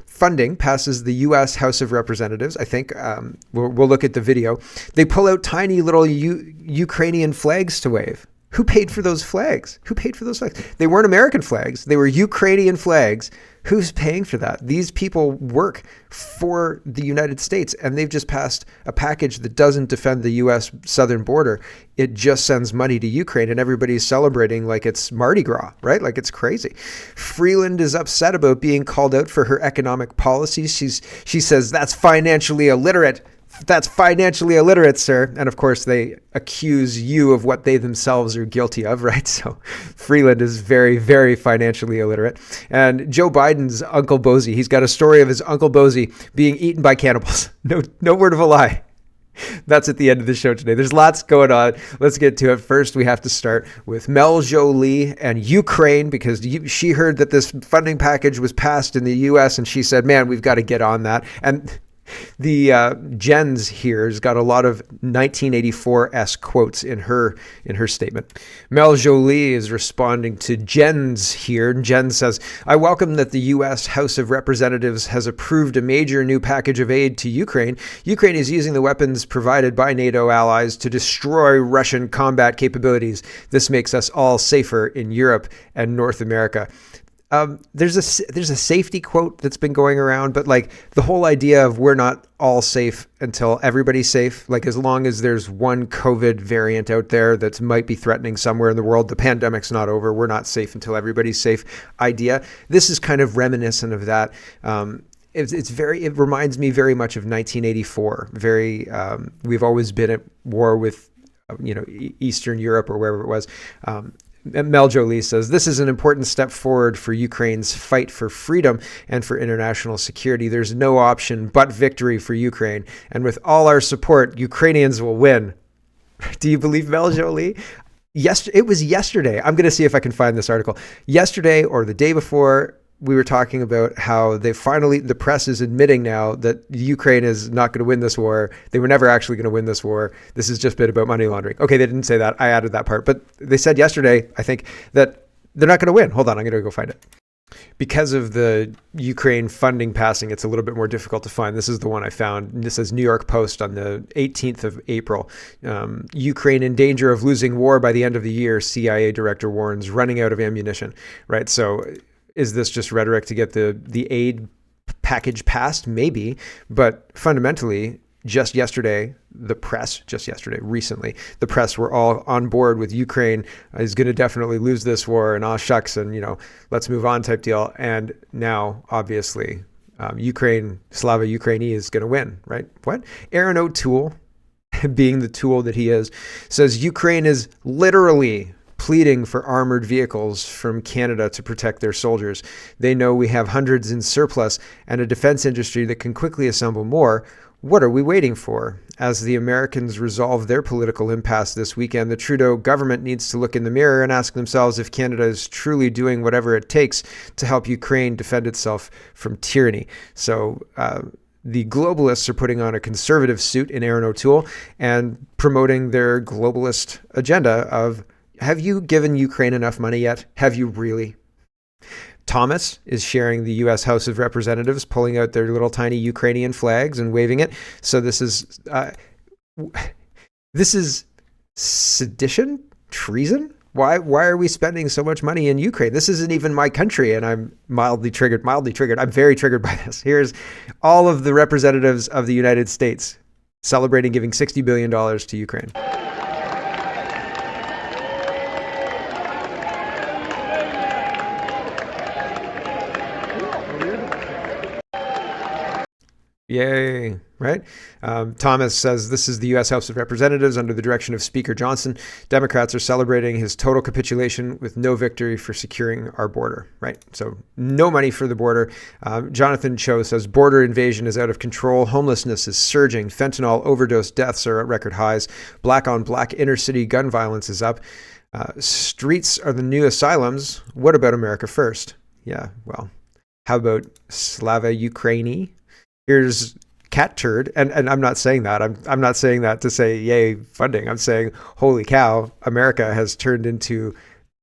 Funding passes the U.S. House of Representatives. I think we'll look at the video. They pull out tiny little Ukrainian flags to wave. Who paid for those flags? Who paid for those flags? They weren't American flags. They were Ukrainian flags. Who's paying for that? These people work for the United States, and they've just passed a package that doesn't defend the U.S. southern border. It just sends money to Ukraine, and everybody's celebrating like it's Mardi Gras, right? Like it's crazy. Freeland is upset about being called out for her economic policies. She says, that's financially illiterate. That's financially illiterate, sir. And of course, they accuse you of what they themselves are guilty of, right? So Freeland is very, very financially illiterate. And Joe Biden's Uncle Bozy, he's got a story of his Uncle Bozy being eaten by cannibals. No word of a lie. That's at the end of the show today. There's lots going on. Let's get to it. First, we have to start with Mel Jolie and Ukraine, because she heard that this funding package was passed in the U.S. and she said, man, we've got to get on that. And the Jens here has got a lot of 1984-esque quotes in her statement. Mel Jolie is responding to Jens here. Jens says, I welcome that the U.S. House of Representatives has approved a major new package of aid to Ukraine. Ukraine is using the weapons provided by NATO allies to destroy Russian combat capabilities. This makes us all safer in Europe and North America. There's a safety quote that's been going around, but like the whole idea of we're not all safe until everybody's safe, like as long as there's one COVID variant out there that might be threatening somewhere in the world, the pandemic's not over, we're not safe until everybody's safe idea. This is kind of reminiscent of that. It reminds me very much of 1984. We've always been at war with, Eastern Europe or wherever it was. Mel Jolie says, this is an important step forward for Ukraine's fight for freedom and for international security. There's no option but victory for Ukraine. And with all our support, Ukrainians will win. Do you believe Mel Jolie? It was yesterday. I'm going to see if I can find this article. Yesterday or the day before, we were talking about how the press is admitting now that Ukraine is not going to win this war. They were never actually going to win this war. This has just been about money laundering. Okay, they didn't say that. I added that part. But they said yesterday, I think, that they're not going to win. Hold on, I'm going to go find it. Because of the Ukraine funding passing, it's a little bit more difficult to find. This is the one I found. This is New York Post on the 18th of April. Ukraine in danger of losing war by the end of the year, CIA director warns, running out of ammunition, right? So is this just rhetoric to get the aid package passed? Maybe. But fundamentally, recently, the press were all on board with Ukraine is going to definitely lose this war and shucks and, let's move on type deal. And now, obviously, Slava Ukraini is going to win, right? What? Aaron O'Toole, being the tool that he is, says Ukraine is literally pleading for armored vehicles from Canada to protect their soldiers. They know we have hundreds in surplus and a defense industry that can quickly assemble more. What are we waiting for? As the Americans resolve their political impasse this weekend, the Trudeau government needs to look in the mirror and ask themselves if Canada is truly doing whatever it takes to help Ukraine defend itself from tyranny. So the globalists are putting on a conservative suit in Aaron O'Toole and promoting their globalist agenda of, have you given Ukraine enough money yet? Have you really? Thomas is sharing the U.S. House of Representatives, pulling out their little tiny Ukrainian flags and waving it. So this is sedition, treason. Why are we spending so much money in Ukraine? This isn't even my country, and I'm mildly triggered. I'm very triggered by this. Here's all of the representatives of the United States celebrating giving $60 billion to Ukraine. Yay, right? Thomas says this is the U.S. House of Representatives under the direction of Speaker Johnson. Democrats are celebrating his total capitulation with no victory for securing our border, right? So no money for the border. Jonathan Cho says border invasion is out of control. Homelessness is surging. Fentanyl overdose deaths are at record highs. Black on black inner city gun violence is up. Streets are the new asylums. What about America first? Yeah, well, how about Slava Ukraini? Here's cat turd, and I'm not saying that. I'm not saying that to say yay funding. I'm saying holy cow, America has turned into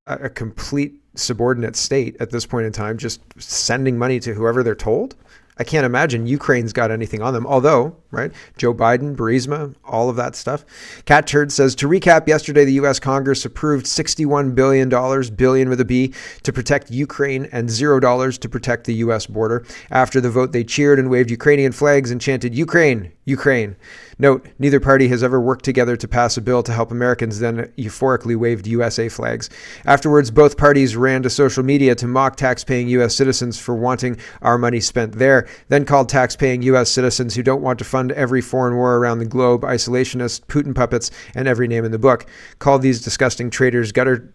a complete subordinate state at this point in time, just sending money to whoever they're told. I can't imagine Ukraine's got anything on them. Although, right, Joe Biden, Burisma, all of that stuff. Cat Turd says, to recap, yesterday the U.S. Congress approved $61 billion, billion with a B, to protect Ukraine and $0 to protect the U.S. border. After the vote, they cheered and waved Ukrainian flags and chanted, Ukraine, Ukraine. Note, neither party has ever worked together to pass a bill to help Americans, then euphorically waved USA flags. Afterwards, both parties ran to social media to mock taxpaying U.S. citizens for wanting our money spent there, then called taxpaying U.S. citizens who don't want to fund every foreign war around the globe isolationist, Putin puppets, and every name in the book. Calling these disgusting traitors gutter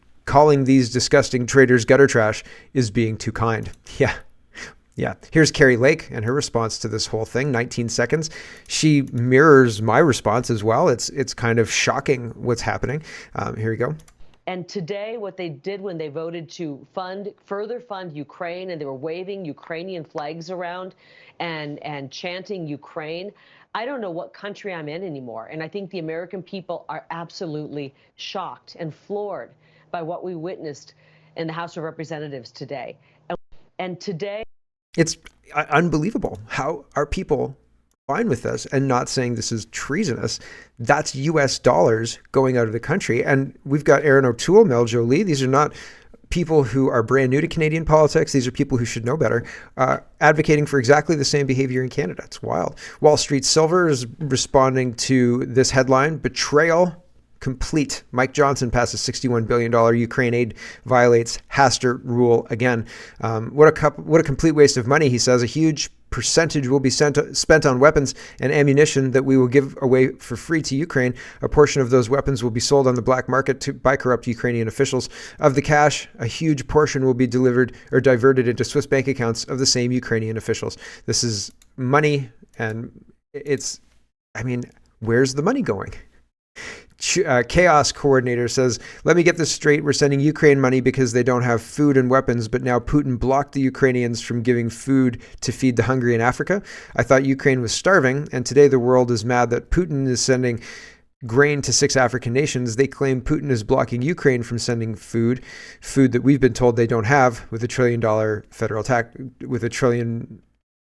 trash is being too kind. Yeah. Yeah. Here's Carrie Lake and her response to this whole thing, 19 seconds. She mirrors my response as well. It's kind of shocking what's happening. Here we go. And today, what they did when they voted to further fund Ukraine, and they were waving Ukrainian flags around and chanting Ukraine, I don't know what country I'm in anymore. And I think the American people are absolutely shocked and floored by what we witnessed in the House of Representatives today. And today, it's unbelievable how are people fine with this and not saying this is treasonous. That's U.S. dollars going out of the country. And we've got Aaron O'Toole, Mel Jolie. These are not people who are brand new to Canadian politics. These are people who should know better, advocating for exactly the same behavior in Canada. It's wild. Wall Street Silver is responding to this headline, betrayal complete. Mike Johnson passes $61 billion Ukraine aid, violates Hastert rule again. What a complete waste of money, he says. A huge percentage will be spent on weapons and ammunition that we will give away for free to Ukraine. A portion of those weapons will be sold on the black market by corrupt Ukrainian officials. Of the cash, a huge portion will be delivered or diverted into Swiss bank accounts of the same Ukrainian officials. This is money, and where's the money going? Chaos coordinator says, let me get this straight. We're sending Ukraine money because they don't have food and weapons, but now Putin blocked the Ukrainians from giving food to feed the hungry in Africa. I thought Ukraine was starving, and today the world is mad that Putin is sending grain to 6 African nations. They claim Putin is blocking Ukraine from sending food that we've been told they don't have, with $1 trillion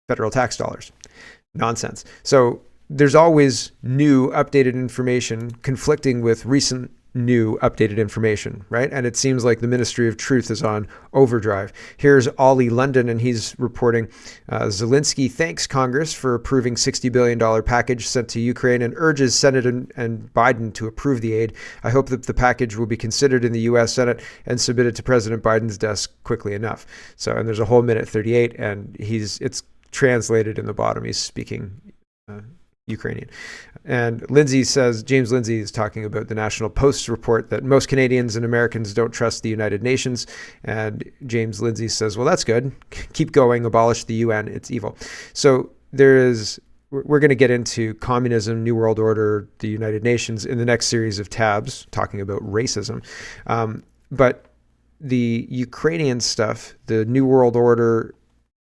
federal tax dollars. Nonsense. So there's always new updated information conflicting with recent new updated information, right? And it seems like the Ministry of Truth is on overdrive. Here's Ollie London, and he's reporting, Zelensky thanks Congress for approving $60 billion package sent to Ukraine and urges Senate and Biden to approve the aid. I hope that the package will be considered in the U.S. Senate and submitted to President Biden's desk quickly enough. So, and there's a whole minute 38, and it's translated in the bottom. He's speaking Ukrainian. And James Lindsay is talking about the National Post's report that most Canadians and Americans don't trust the United Nations. And James Lindsay says, well, that's good. Keep going. Abolish the UN. It's evil. So we're going to get into communism, New World Order, the United Nations in the next series of tabs talking about racism. But the Ukrainian stuff, the New World Order,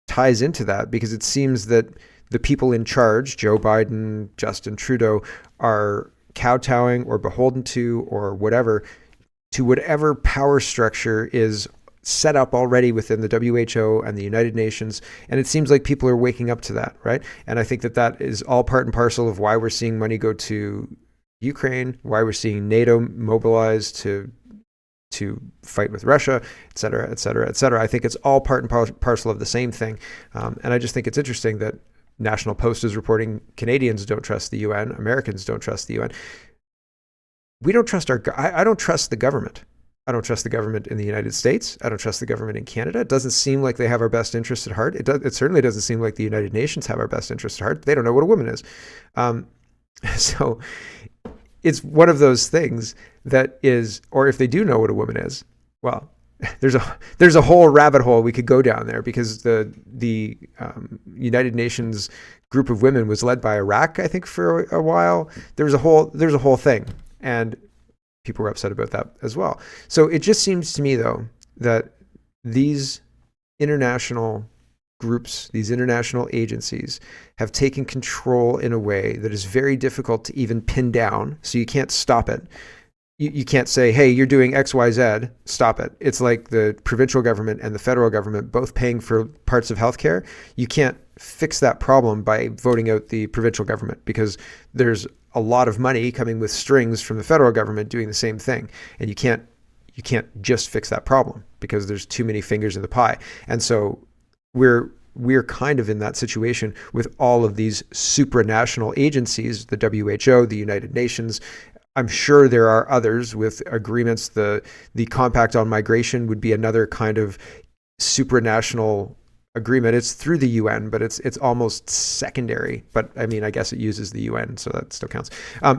ties into that because it seems that the people in charge, Joe Biden, Justin Trudeau, are kowtowing or beholden to or whatever power structure is set up already within the WHO and the United Nations. And it seems like people are waking up to that, right? And I think that is all part and parcel of why we're seeing money go to Ukraine, why we're seeing NATO mobilize to fight with Russia, et cetera, et cetera, et cetera. I think it's all part and parcel of the same thing. And I just think it's interesting that National Post is reporting Canadians don't trust the UN, Americans don't trust the UN. We don't trust I don't trust the government. I don't trust the government in the United States. I don't trust the government in Canada. It doesn't seem like they have our best interests at heart. It certainly doesn't seem like the United Nations have our best interests at heart. They don't know what a woman is. So it's one of those things that is, or if they do know what a woman is, well, there's a whole rabbit hole we could go down there because the United Nations group of women was led by Iraq, I think, for a while. There's a whole thing, and people were upset about that as well. So it just seems to me, though, that these international groups, these international agencies have taken control in a way that is very difficult to even pin down, so you can't stop it. you can't say, hey, you're doing X, Y, Z, stop it. It's like the provincial government and the federal government both paying for parts of healthcare. You can't fix that problem by voting out the provincial government, because there's a lot of money coming with strings from the federal government doing the same thing. And you can't just fix that problem because there's too many fingers in the pie. And so we're kind of in that situation with all of these supranational agencies, the WHO, the United Nations. I'm sure there are others with agreements. The Compact on Migration would be another kind of supranational agreement. It's through the UN, but it's almost secondary. But I mean, I guess it uses the UN, so that still counts.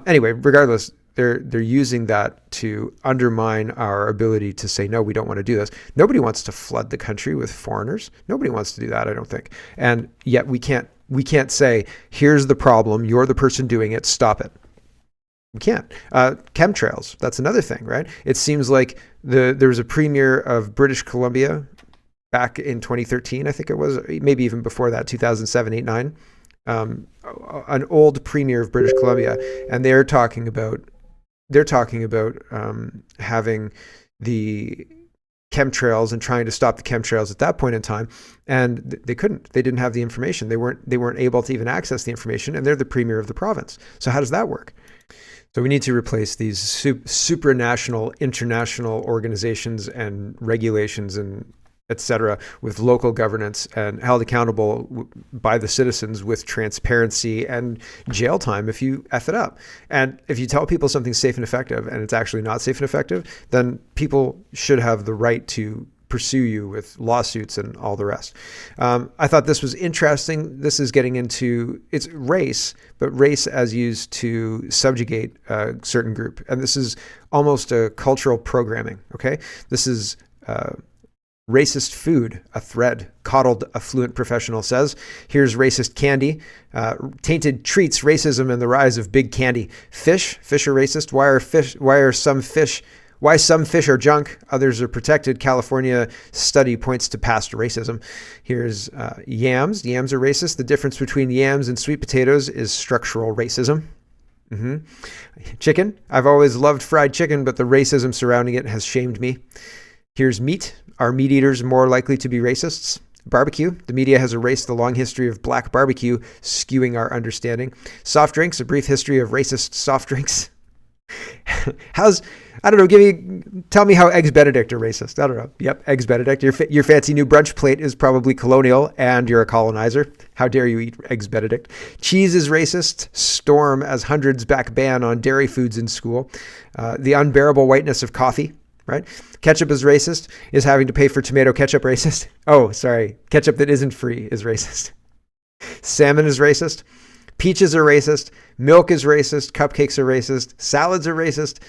Anyway, regardless, they're using that to undermine our ability to say, no, we don't want to do this. Nobody wants to flood the country with foreigners. Nobody wants to do that, I don't think. And yet we can't say, here's the problem, you're the person doing it, stop it. We can't. Chemtrails, that's another thing, right? It seems like there was a premier of British Columbia back in 2013, I think it was, maybe even before that, 2007, 8, 9, an old premier of British Columbia, and they're talking about having the chemtrails and trying to stop the chemtrails at that point in time, and they couldn't. They didn't have the information. They weren't able to even access the information, and they're the premier of the province. So how does that work? So we need to replace these supranational, international organizations and regulations and et cetera, with local governance and held accountable by the citizens with transparency and jail time if you F it up. And if you tell people something's safe and effective and it's actually not safe and effective, then people should have the right to pursue you with lawsuits and all the rest. I thought this was interesting. This is getting into, it's race, but race as used to subjugate a certain group. And this is almost a cultural programming, okay? This is racist food, a thread. Coddled affluent professional says. Here's racist candy. Tainted treats, racism, and the rise of big candy. Fish are racist. Why some fish are junk, others are protected. California study points to past racism. Here's yams. Yams are racist. The difference between yams and sweet potatoes is structural racism. Chicken. I've always loved fried chicken, but the racism surrounding it has shamed me. Here's meat. Are meat eaters more likely to be racists? Barbecue. The media has erased the long history of black barbecue, skewing our understanding. Soft drinks. A brief history of racist soft drinks. I don't know, tell me how Eggs Benedict are racist. I don't know. Yep, Eggs Benedict. Your fancy new brunch plate is probably colonial and you're a colonizer. How dare you eat Eggs Benedict? Cheese is racist. Storm as hundreds back ban on dairy foods in school. The unbearable whiteness of coffee, right? Ketchup is racist. Is having to pay for tomato ketchup racist? Oh, sorry. Ketchup that isn't free is racist. Salmon is racist. Peaches are racist. Milk is racist. Cupcakes are racist. Salads are racist.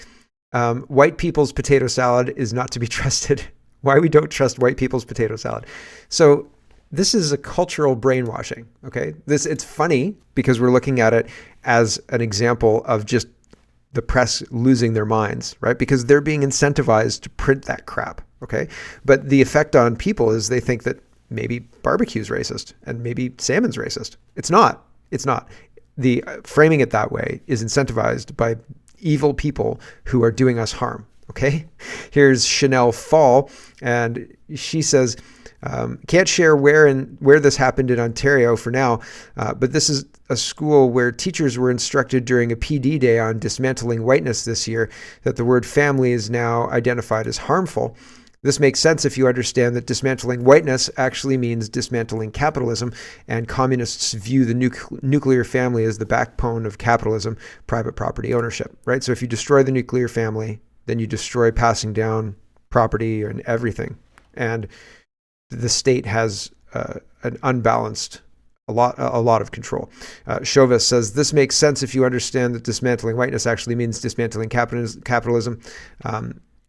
White people's potato salad is not to be trusted. Why we don't trust white people's potato salad. So this is a cultural brainwashing, okay? It's funny because we're looking at it as an example of just the press losing their minds, right? Because they're being incentivized to print that crap, okay? But the effect on people is they think that maybe barbecue's racist and maybe salmon's racist. It's not. It's not. The framing it that way is incentivized by evil people who are doing us harm. Okay. Here's Chanel Fall, and she says, can't share where this happened in Ontario for now, but this is a school where teachers were instructed during a PD day on dismantling whiteness this year that the word family is now identified as harmful. This makes sense if you understand that dismantling whiteness actually means dismantling capitalism, and communists view the nuclear family as the backbone of capitalism, private property ownership, right? So if you destroy the nuclear family, then you destroy passing down property and everything. And the state has an unbalanced, a lot of control. Chauvin says, this makes sense if you understand that dismantling whiteness actually means dismantling capitalism.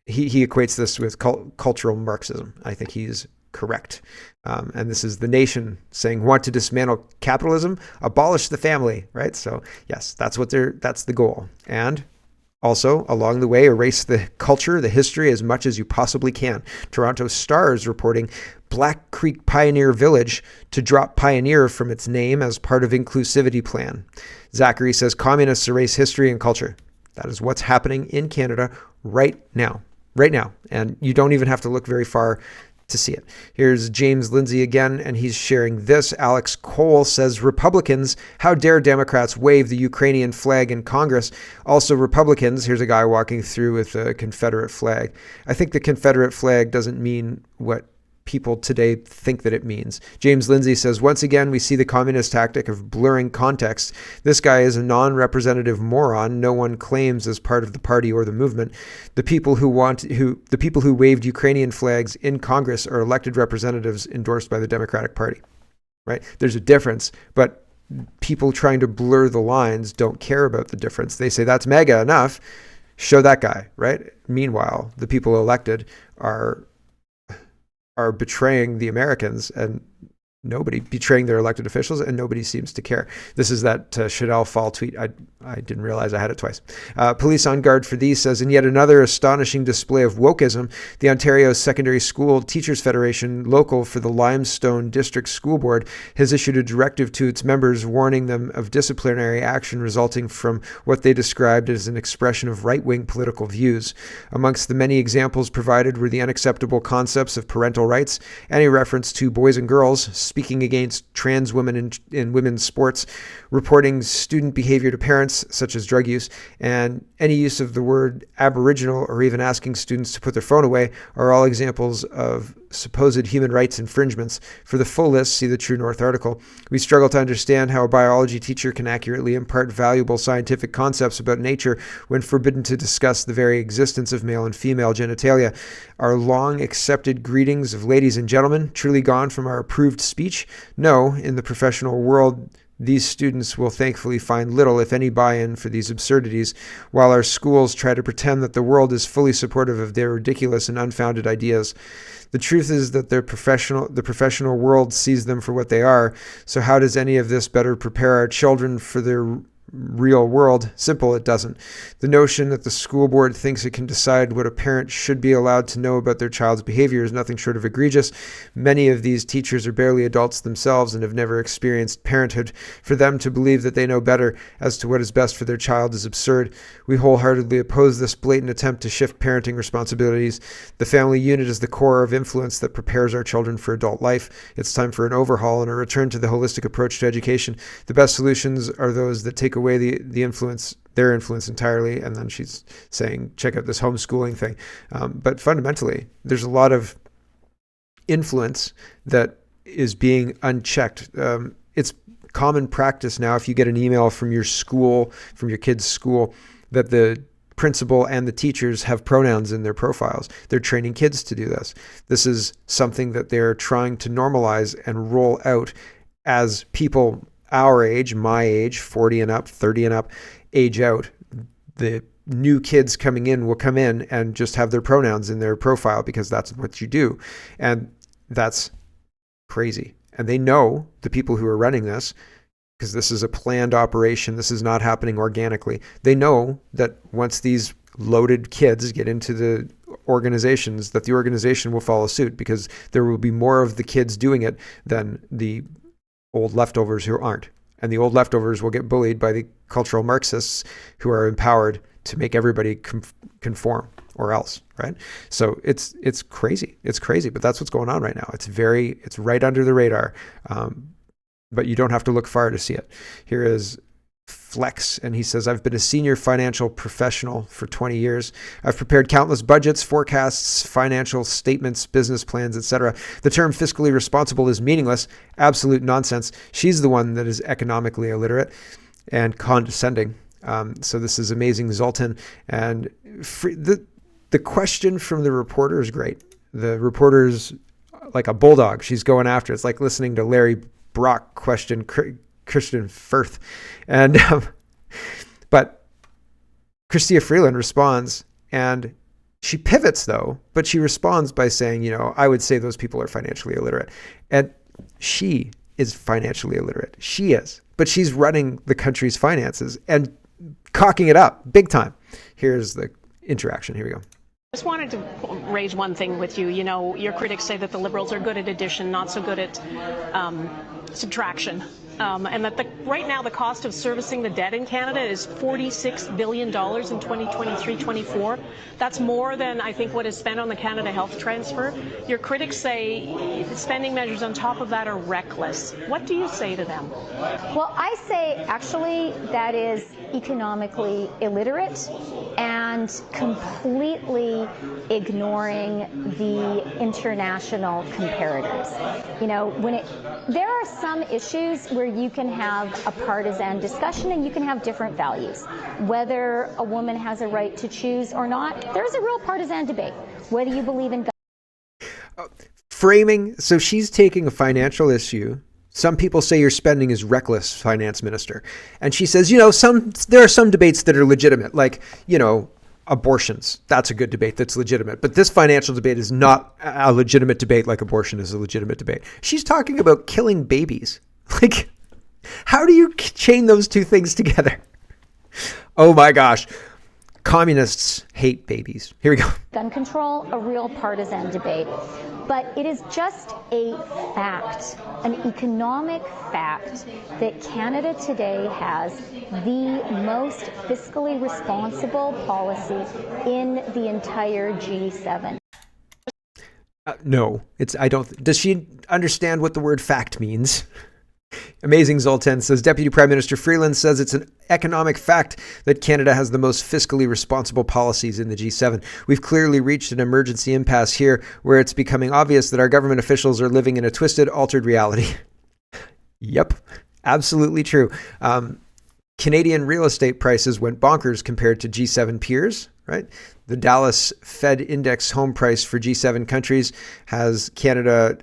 He equates this with cultural Marxism. I think he's correct. And this is The Nation saying, want to dismantle capitalism, abolish the family, right? So yes, that's the goal. And also, along the way, erase the culture, the history as much as you possibly can. Toronto Star is reporting Black Creek Pioneer Village to drop Pioneer from its name as part of inclusivity plan. Zachary says communists erase history and culture. That is what's happening in Canada right now. Right now. And you don't even have to look very far to see it. Here's James Lindsay again, and he's sharing this. Alex Cole says, Republicans, how dare Democrats wave the Ukrainian flag in Congress? Also Republicans, here's a guy walking through with a Confederate flag. I think the Confederate flag doesn't mean what people today think that it means. James Lindsay says, once again, we see the communist tactic of blurring context. This guy is a non-representative moron no one claims as part of the party or the movement. The people who waved Ukrainian flags in Congress are elected representatives endorsed by the Democratic Party. Right? There's a difference, but people trying to blur the lines don't care about the difference. They say that's mega enough. Show that guy, right? Meanwhile, the people elected are betraying the Americans and betraying their elected officials, and nobody seems to care. This is that Chanel Fall tweet. I didn't realize I had it twice. Police on guard for these says, in yet another astonishing display of wokeism, the Ontario Secondary School Teachers Federation, local for the Limestone District School Board, has issued a directive to its members warning them of disciplinary action resulting from what they described as an expression of right-wing political views. Amongst the many examples provided were the unacceptable concepts of parental rights, any reference to boys and girls, speaking against trans women in women's sports, reporting student behavior to parents, such as drug use, and any use of the word Aboriginal or even asking students to put their phone away are all examples of supposed human rights infringements. For the full list, see the True North article. We struggle to understand how a biology teacher can accurately impart valuable scientific concepts about nature when forbidden to discuss the very existence of male and female genitalia. Our long accepted greetings of ladies and gentlemen truly gone from our approved speech? No, in the professional world, these students will thankfully find little, if any, buy-in for these absurdities, while our schools try to pretend that the world is fully supportive of their ridiculous and unfounded ideas. The truth is that the professional world sees them for what they are. So how does any of this better prepare our children for their real world? Simple, it doesn't. The notion that the school board thinks it can decide what a parent should be allowed to know about their child's behavior is nothing short of egregious. Many of these teachers are barely adults themselves and have never experienced parenthood. For them to believe that they know better as to what is best for their child is absurd. We wholeheartedly oppose this blatant attempt to shift parenting responsibilities. The family unit is the core of influence that prepares our children for adult life. It's time for an overhaul and a return to the holistic approach to education. The best solutions are those that take away their influence entirely. And then she's saying, check out this homeschooling thing. But fundamentally, there's a lot of influence that is being unchecked. It's common practice now, if you get an email from your school, from your kid's school, that the principal and the teachers have pronouns in their profiles. They're training kids to do this. This is something that they're trying to normalize and roll out as people our age, my age, 40 and up, 30 and up, age out. The new kids coming in will come in and just have their pronouns in their profile because that's what you do. And that's crazy. And they know, the people who are running this, because this is a planned operation, this is not happening organically. They know that once these loaded kids get into the organizations, that the organization will follow suit because there will be more of the kids doing it than the old leftovers who aren't. And the old leftovers will get bullied by the cultural Marxists who are empowered to make everybody conform or else, right? So it's crazy. It's crazy, but that's what's going on right now. It's right under the radar, but you don't have to look far to see it. Here is Flex, and he says, I've been a senior financial professional for 20 years. I've prepared countless budgets, forecasts, financial statements, business plans, etc. The term fiscally responsible is meaningless, absolute nonsense. She's the one that is economically illiterate and condescending. So this is amazing, Zoltan. And the question from the reporter is great. The reporter's like a bulldog. She's going after it. It's like listening to Larry Brock question Christian Firth. And but Chrystia Freeland responds, and she pivots though, but she responds by saying, I would say those people are financially illiterate. And she is financially illiterate. She is. But she's running the country's finances and cocking it up big time. Here's the interaction. Here we go. I just wanted to raise one thing with you. Your critics say that the Liberals are good at addition, not so good at subtraction. and that right now the cost of servicing the debt in Canada is $46 billion in 2023-24. That's more than, I think, what is spent on the Canada Health Transfer. Your critics say spending measures on top of that are reckless. What do you say to them? Well, I say actually that is economically illiterate and completely ignoring the international comparators. You know, there are some issues where you can have a partisan discussion and you can have different values. Whether a woman has a right to choose or not, there's a real partisan debate. Whether you believe in framing, so she's taking a financial issue. Some people say your spending is reckless, finance minister. And she says, you know, there are some debates that are legitimate, like, you know, abortions. That's a good debate that's legitimate. But this financial debate is not a legitimate debate like abortion is a legitimate debate. She's talking about killing babies. Like, how do you chain those two things together? Oh my gosh. Communists hate babies. Here we go. gun control, a real partisan debate. But it is just a fact, an economic fact, that Canada today has the most fiscally responsible policy in the entire G7. No, I don't. Does she understand what the word fact means? Amazing Zoltan says, Deputy Prime Minister Freeland says it's an economic fact that Canada has the most fiscally responsible policies in the G7. We've clearly reached an emergency impasse here where it's becoming obvious that our government officials are living in a twisted, altered reality. Yep, absolutely true. Canadian real estate prices went bonkers compared to G7 peers, right? The Dallas Fed Index home price for G7 countries has Canada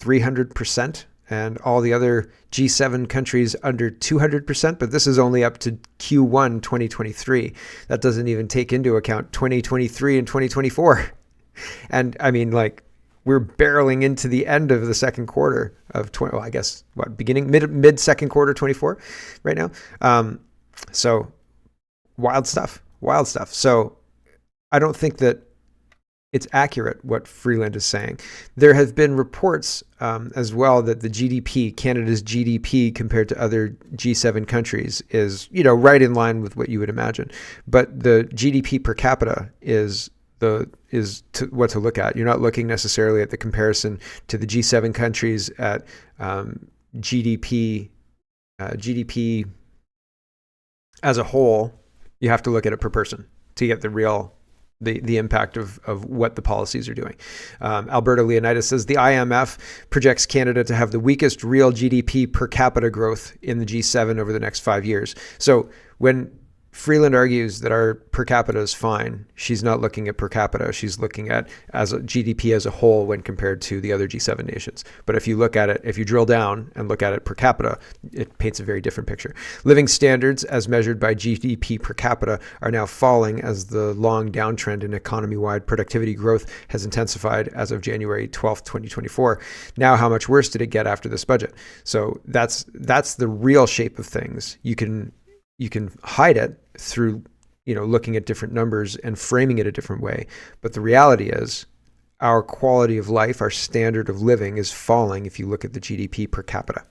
300%. And all the other G7 countries under 200%, but this is only up to Q1 2023. That doesn't even take into account 2023 and 2024. And I mean, like, we're barreling into the end of the second quarter of mid second quarter 24 right now. So wild stuff. So I don't think that it's accurate what Freeland is saying. There have been reports as well that the GDP, Canada's GDP compared to other G7 countries is, you know, right in line with what you would imagine. But the GDP per capita is what to look at. You're not looking necessarily at the comparison to the G7 countries at GDP as a whole. You have to look at it per person to get the impact of what the policies are doing. Alberta Leonidas says the IMF projects Canada to have the weakest real GDP per capita growth in the G7 over the next 5 years. So when Freeland argues that our per capita is fine, she's not looking at per capita. She's looking at as a GDP as a whole when compared to the other G7 nations. But if you look at it, if you drill down and look at it per capita, it paints a very different picture. Living standards as measured by GDP per capita are now falling as the long downtrend in economy-wide productivity growth has intensified as of January 12th, 2024. Now, how much worse did it get after this budget? So that's the real shape of things. You can hide it through, you know, looking at different numbers and framing it a different way. But the reality is our quality of life, our standard of living is falling if you look at the GDP per capita.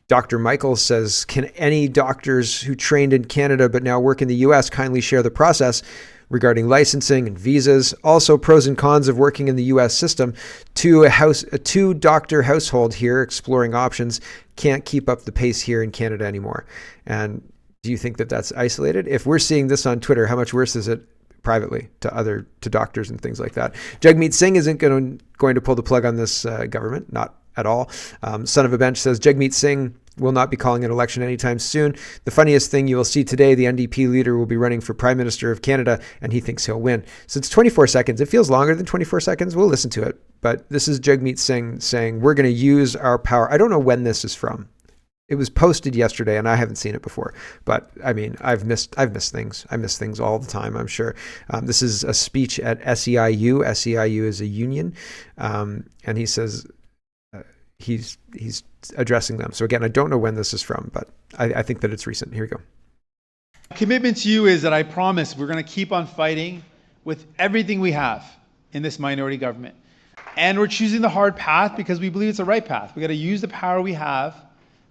Dr. Michael says, can any doctors who trained in Canada but now work in the US kindly share the process regarding licensing and visas? Also, pros and cons of working in the US system. A two-doctor household here exploring options can't keep up the pace here in Canada anymore. And do you think that that's isolated? If we're seeing this on Twitter, how much worse is it privately to doctors and things like that? Jagmeet Singh isn't going to pull the plug on this government, not at all. Son of a Bench says Jagmeet Singh will not be calling an election anytime soon. The funniest thing you will see today, the NDP leader will be running for Prime Minister of Canada, and he thinks he'll win. So it's 24 seconds. It feels longer than 24 seconds. We'll listen to it. But this is Jagmeet Singh saying, we're going to use our power. I don't know when this is from. It was posted yesterday, and I haven't seen it before. But I mean, I've missed things. I miss things all the time, I'm sure. This is a speech at SEIU. SEIU is a union, and he says he's addressing them. So again, I don't know when this is from, but I think that it's recent. Here we go. Commitment to you is that I promise we're going to keep on fighting with everything we have in this minority government. And we're choosing the hard path because we believe it's the right path. We got to use the power we have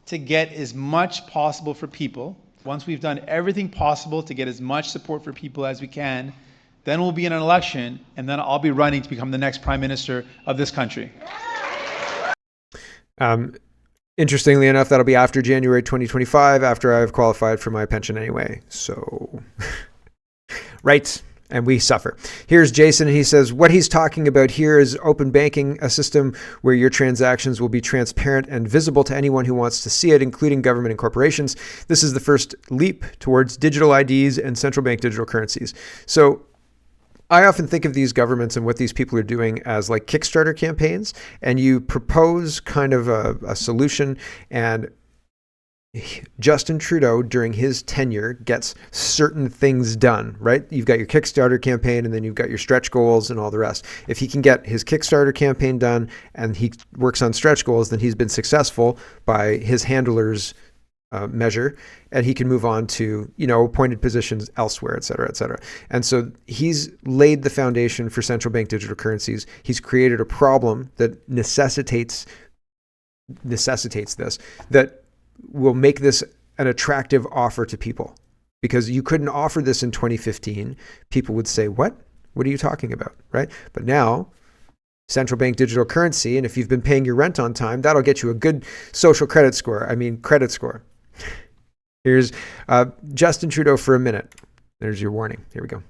to get as much possible for people, once we've done everything possible to get as much support for people as we can, then we'll be in an election, and then I'll be running to become the next prime minister of this country. Interestingly enough, that'll be after January 2025, after I've qualified for my pension anyway. So, right. And we suffer. Here's Jason. He says, what he's talking about here is open banking, a system where your transactions will be transparent and visible to anyone who wants to see it, including government and corporations. This is the first leap towards digital IDs and central bank digital currencies. So I often think of these governments and what these people are doing as like Kickstarter campaigns, and you propose kind of a solution, and Justin Trudeau during his tenure gets certain things done, right? You've got your Kickstarter campaign, and then you've got your stretch goals and all the rest. If he can get his Kickstarter campaign done and he works on stretch goals, then he's been successful by his handlers' measure, and he can move on to, appointed positions elsewhere, et cetera, et cetera. And so he's laid the foundation for central bank digital currencies. He's created a problem that necessitates this, that will make this an attractive offer to people. Because you couldn't offer this in 2015. People would say, what are you talking about, right? But now, central bank digital currency, and if you've been paying your rent on time, that'll get you a good social credit score. Credit score. Here's Justin Trudeau for a minute. There's your warning. Here we go.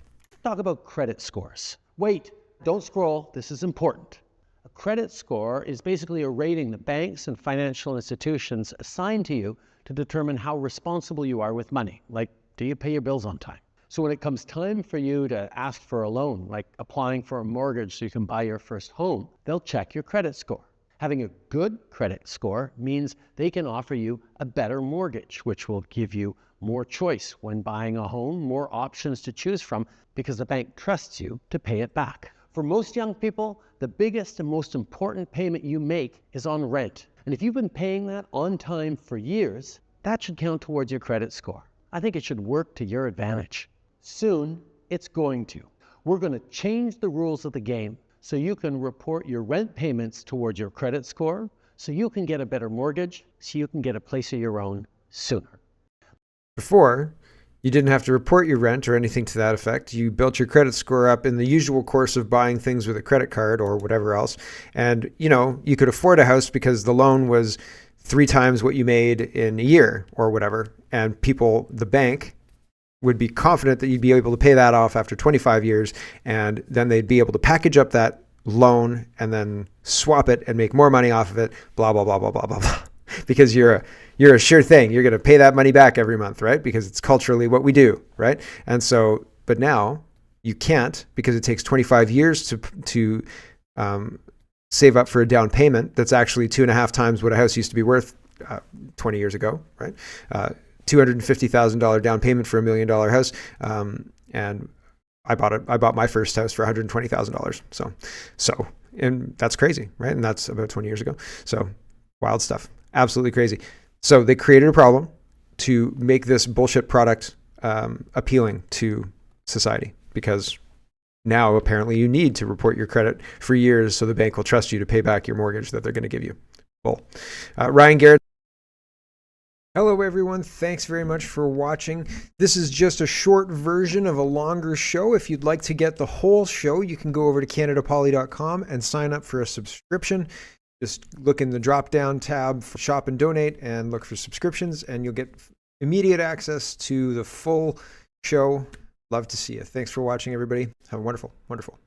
Talk about credit scores. Wait, don't scroll. This is important. A credit score is basically a rating that banks and financial institutions assign to you to determine how responsible you are with money. Like, do you pay your bills on time? So when it comes time for you to ask for a loan, like applying for a mortgage so you can buy your first home, they'll check your credit score. Having a good credit score means they can offer you a better mortgage, which will give you more choice when buying a home, more options to choose from, because the bank trusts you to pay it back. For most young people, the biggest and most important payment you make is on rent. And if you've been paying that on time for years, that should count towards your credit score. I think it should work to your advantage. Soon, it's going to. We're going to change the rules of the game so you can report your rent payments towards your credit score, so you can get a better mortgage, so you can get a place of your own sooner. Before, you didn't have to report your rent or anything to that effect. You built your credit score up in the usual course of buying things with a credit card or whatever else. And, you could afford a house because the loan was 3 times what you made in a year or whatever. And the bank, would be confident that you'd be able to pay that off after 25 years. And then they'd be able to package up that loan and then swap it and make more money off of it, blah, blah, blah, blah, blah, blah, blah. Because you're a sure thing. You're going to pay that money back every month, right? Because it's culturally what we do, right? And so, but now you can't, because it takes 25 years to save up for a down payment that's actually 2.5 times what a house used to be worth 20 years ago, right? $250,000 down payment for $1 million house, and I bought my first house for $120,000. So, and that's crazy, right? And that's about 20 years ago. So, wild stuff, absolutely crazy. So they created a problem to make this bullshit product appealing to society, because now apparently you need to report your credit for years so the bank will trust you to pay back your mortgage that they're going to give you. Bull. Ryan Garrett. Hello, everyone. Thanks very much for watching. This is just a short version of a longer show. If you'd like to get the whole show, you can go over to CanadaPoly.com and sign up for a subscription. Just look in the drop-down tab for Shop and Donate and look for subscriptions, and you'll get immediate access to the full show. Love to see you. Thanks for watching, everybody. Have a wonderful, wonderful